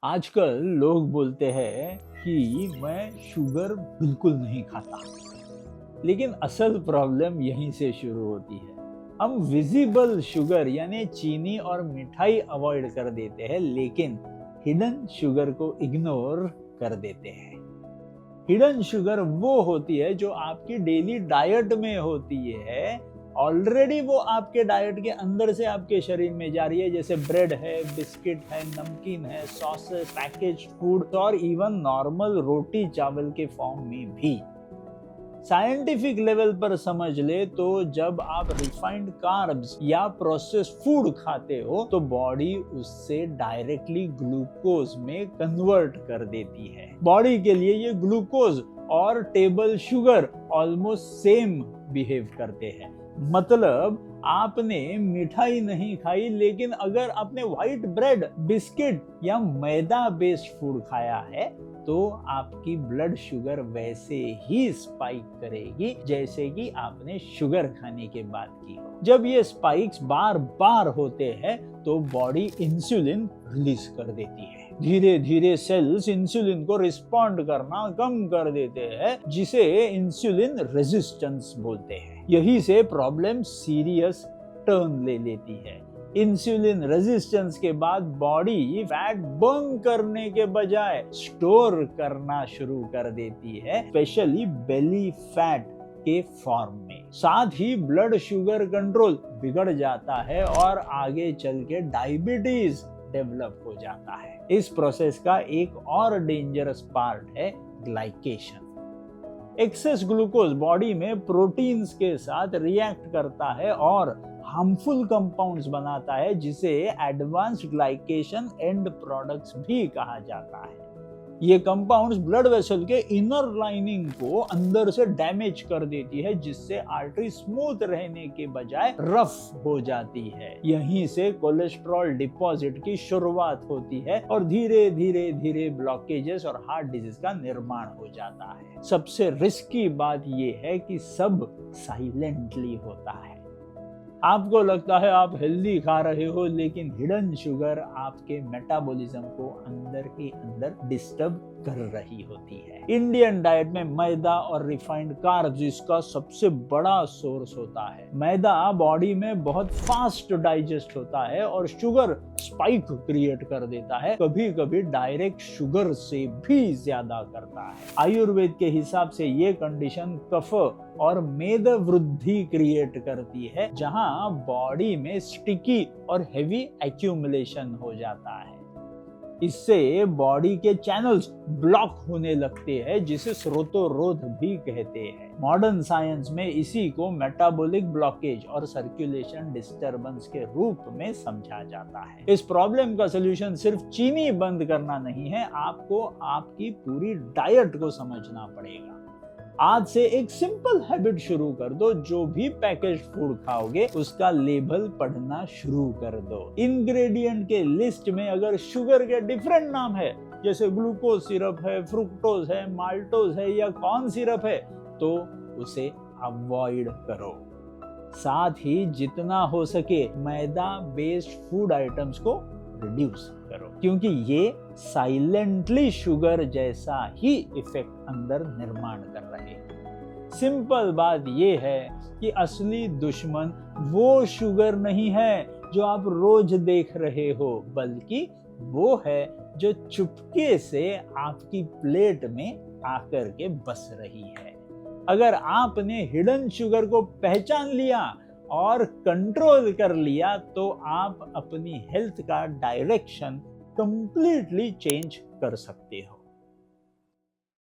आजकल लोग बोलते हैं कि मैं शुगर बिल्कुल नहीं खाता, लेकिन असल प्रॉब्लम यहीं से शुरू होती है। हम विजिबल शुगर यानी चीनी और मिठाई अवॉइड कर देते हैं, लेकिन हिडन शुगर को इग्नोर कर देते हैं। हिडन शुगर वो होती है जो आपकी डेली डाइट में होती है। ऑलरेडी वो आपके डाइट के अंदर से आपके शरीर में जा रही है, जैसे ब्रेड है, बिस्किट है, नमकीन है, सॉसेस, पैकेज्ड फूड और इवन नॉर्मल रोटी चावल के फॉर्म में भी। साइंटिफिक लेवल पर समझ ले तो जब आप रिफाइंड कार्ब्स या प्रोसेस्ड फूड खाते हो तो बॉडी उससे डायरेक्टली ग्लूकोज में कन्वर्ट कर देती है। बॉडी के लिए ये ग्लूकोज और table sugar almost same behave करते हैं। मतलब आपने मिठाई नहीं खाई, लेकिन अगर आपने व्हाइट ब्रेड, बिस्किट या मैदा बेस्ड फूड खाया है तो आपकी ब्लड शुगर वैसे ही स्पाइक करेगी जैसे कि आपने शुगर खाने के बाद की हो। जब ये स्पाइक्स बार बार होते हैं तो बॉडी इंसुलिन रिलीज कर देती है। धीरे धीरे सेल्स इंसुलिन को रिस्पॉन्ड करना कम कर देते हैं, जिसे इंसुलिन रेजिस्टेंस बोलते हैं। यही से प्रॉब्लम सीरियस टर्न ले लेती है। इंसुलिन रेजिस्टेंस के बाद बॉडी फैट बर्न करने के बजाय स्टोर करना शुरू कर देती है, स्पेशली बेली फैट के फॉर्म में। साथ ही ब्लड शुगर कंट्रोल बिगड़ जाता है और आगे चल के डायबिटीज डेवलप हो जाता है। इस प्रोसेस का एक और डेंजरस पार्ट है ग्लाइकेशन। एक्सेस ग्लूकोज बॉडी में प्रोटीन्स के साथ रिएक्ट करता है और हार्मफुल कंपाउंड्स बनाता है, जिसे एडवांस्ड ग्लाइकेशन एंड प्रोडक्ट्स भी कहा जाता है। ये कंपाउंड्स ब्लड वेसल के इनर लाइनिंग को अंदर से डैमेज कर देती है, जिससे आर्टरी स्मूथ रहने के बजाय रफ हो जाती है। यहीं से कोलेस्ट्रॉल डिपॉजिट की शुरुआत होती है और धीरे धीरे धीरे ब्लॉकेजेस और हार्ट डिजीज का निर्माण हो जाता है। सबसे रिस्की बात यह है कि सब साइलेंटली होता है। आपको लगता है आप हेल्दी खा रहे हो, लेकिन हिडन शुगर आपके मेटाबॉलिज्म को अंदर ही अंदर डिस्टर्ब कर रही होती है। इंडियन डाइट में मैदा और रिफाइंड कार्ब्स इसका सबसे बड़ा सोर्स होता है। मैदा बॉडी में बहुत फास्ट डाइजेस्ट होता है और शुगर स्पाइक क्रिएट कर देता है, कभी कभी डायरेक्ट शुगर से भी ज्यादा करता है। आयुर्वेद के हिसाब से ये कंडीशन कफ और मेद वृद्धि क्रिएट करती है, जहां बॉडी में स्टिकी और हेवी एक्यूमुलेशन हो जाता है। इससे बॉडी के चैनल्स ब्लॉक होने लगते हैं, जिसे स्रोतोरोध भी कहते हैं। मॉडर्न साइंस में इसी को मेटाबॉलिक ब्लॉकेज और सर्कुलेशन डिस्टरबेंस के रूप में समझा जाता है। इस प्रॉब्लम का सलूशन सिर्फ चीनी बंद करना नहीं है, आपको आपकी पूरी डाइट को समझना पड़ेगा। आज से एक सिंपल हैबिट शुरू कर दो, जो भी पैकेज्ड फूड खाओगे उसका लेबल पढ़ना शुरू कर दो। इंग्रेडिएंट के लिस्ट में अगर शुगर के डिफरेंट नाम है, जैसे ग्लूकोज सिरप है, फ्रुक्टोज है, माल्टोज है या कॉर्न सिरप है, तो उसे अवॉइड करो। साथ ही जितना हो सके मैदा बेस्ड फूड आइटम्स को रिड्यूस करो, क्योंकि ये साइलेंटली शुगर जैसा ही इफेक्ट अंदर निर्माण कर रहे हैं। सिंपल बात ये है कि असली दुश्मन वो शुगर नहीं है जो आप रोज देख रहे हो, बल्कि वो है जो चुपके से आपकी प्लेट में आकर के बस रही है। अगर आपने हिडन शुगर को पहचान लिया और कंट्रोल कर लिया तो आप अपनी हेल्थ का डायरेक्शन कंप्लीटली चेंज कर सकते हो।